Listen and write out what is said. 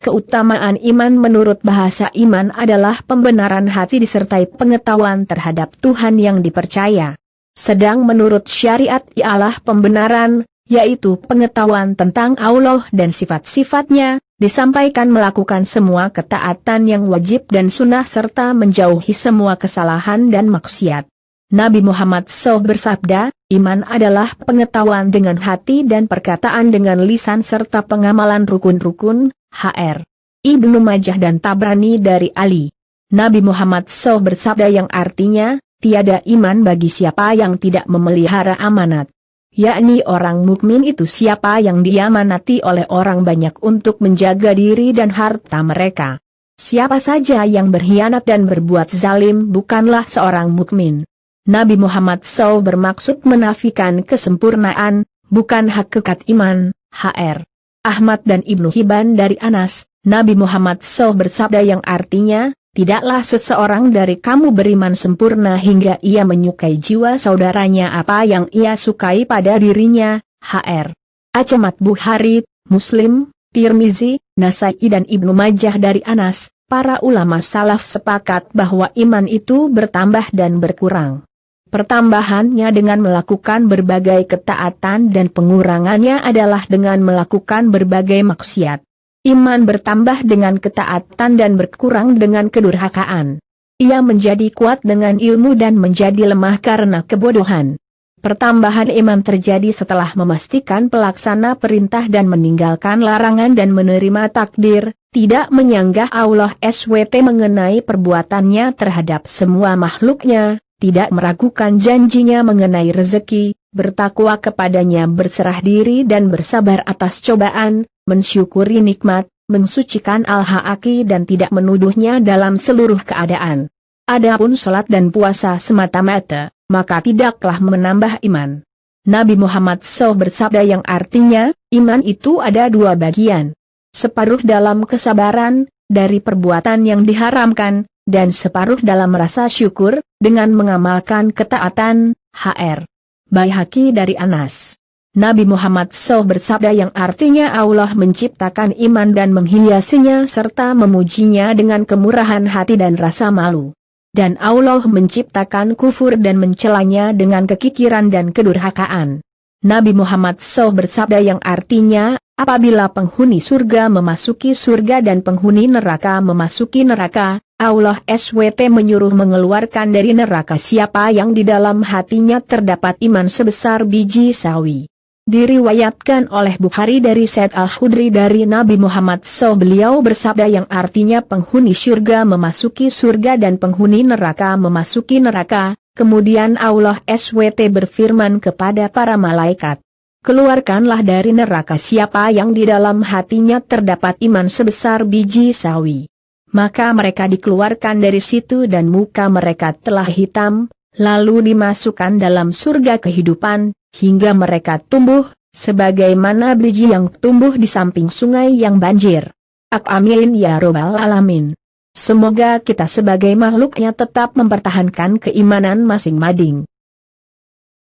Keutamaan iman menurut bahasa iman adalah pembenaran hati disertai pengetahuan terhadap Tuhan yang dipercaya. Sedang menurut syariat ialah pembenaran, yaitu pengetahuan tentang Allah dan sifat-sifatnya, disampaikan melakukan semua ketaatan yang wajib dan sunnah serta menjauhi semua kesalahan dan maksiat. Nabi Muhammad SAW bersabda, iman adalah pengetahuan dengan hati dan perkataan dengan lisan serta pengamalan rukun-rukun. Hr. Ibnu Majah dan Tabrani dari Ali. Nabi Muhammad SAW bersabda yang artinya, tiada iman bagi siapa yang tidak memelihara amanat. Yakni orang mukmin itu siapa yang diamanati oleh orang banyak untuk menjaga diri dan harta mereka. Siapa saja yang berkhianat dan berbuat zalim bukanlah seorang mukmin. Nabi Muhammad SAW bermaksud menafikan kesempurnaan, bukan hakikat iman. Hr. Ahmad dan Ibnu Hibban dari Anas, Nabi Muhammad SAW bersabda yang artinya, tidaklah seseorang dari kamu beriman sempurna hingga ia menyukai jiwa saudaranya apa yang ia sukai pada dirinya. Hr. Achamat Bukhari, Muslim, Tirmizi, Nasai dan Ibnu Majah dari Anas, para ulama salaf sepakat bahwa iman itu bertambah dan berkurang. Pertambahannya dengan melakukan berbagai ketaatan dan pengurangannya adalah dengan melakukan berbagai maksiat. Iman bertambah dengan ketaatan dan berkurang dengan kedurhakaan. Ia menjadi kuat dengan ilmu dan menjadi lemah karena kebodohan. Pertambahan iman terjadi setelah memastikan pelaksana perintah dan meninggalkan larangan dan menerima takdir, tidak menyanggah Allah SWT mengenai perbuatannya terhadap semua makhluknya, tidak meragukan janjinya mengenai rezeki, bertakwa kepadanya berserah diri dan bersabar atas cobaan, mensyukuri nikmat, mensucikan al-haqi dan tidak menuduhnya dalam seluruh keadaan. Adapun salat dan puasa semata-mata, maka tidaklah menambah iman. Nabi Muhammad SAW bersabda yang artinya, iman itu ada dua bagian. Separuh dalam kesabaran, dari perbuatan yang diharamkan, dan separuh dalam rasa syukur, dengan mengamalkan ketaatan. Hr. Baihaqi dari Anas. Nabi Muhammad SAW bersabda yang artinya Allah menciptakan iman dan menghiasinya serta memujinya dengan kemurahan hati dan rasa malu. Dan Allah menciptakan kufur dan mencelanya dengan kekikiran dan kedurhakaan. Nabi Muhammad SAW bersabda yang artinya, apabila penghuni surga memasuki surga dan penghuni neraka memasuki neraka, Allah SWT menyuruh mengeluarkan dari neraka siapa yang di dalam hatinya terdapat iman sebesar biji sawi. Diriwayatkan oleh Bukhari dari Said Al-Khudri dari Nabi Muhammad SAW, beliau bersabda yang artinya penghuni surga memasuki surga dan penghuni neraka memasuki neraka. Kemudian Allah SWT berfirman kepada para malaikat, keluarkanlah dari neraka siapa yang di dalam hatinya terdapat iman sebesar biji sawi. Maka mereka dikeluarkan dari situ dan muka mereka telah hitam, lalu dimasukkan dalam surga kehidupan, hingga mereka tumbuh, sebagaimana biji yang tumbuh di samping sungai yang banjir. Amin ya robbal alamin. Semoga kita sebagai makhluknya tetap mempertahankan keimanan masing-masing.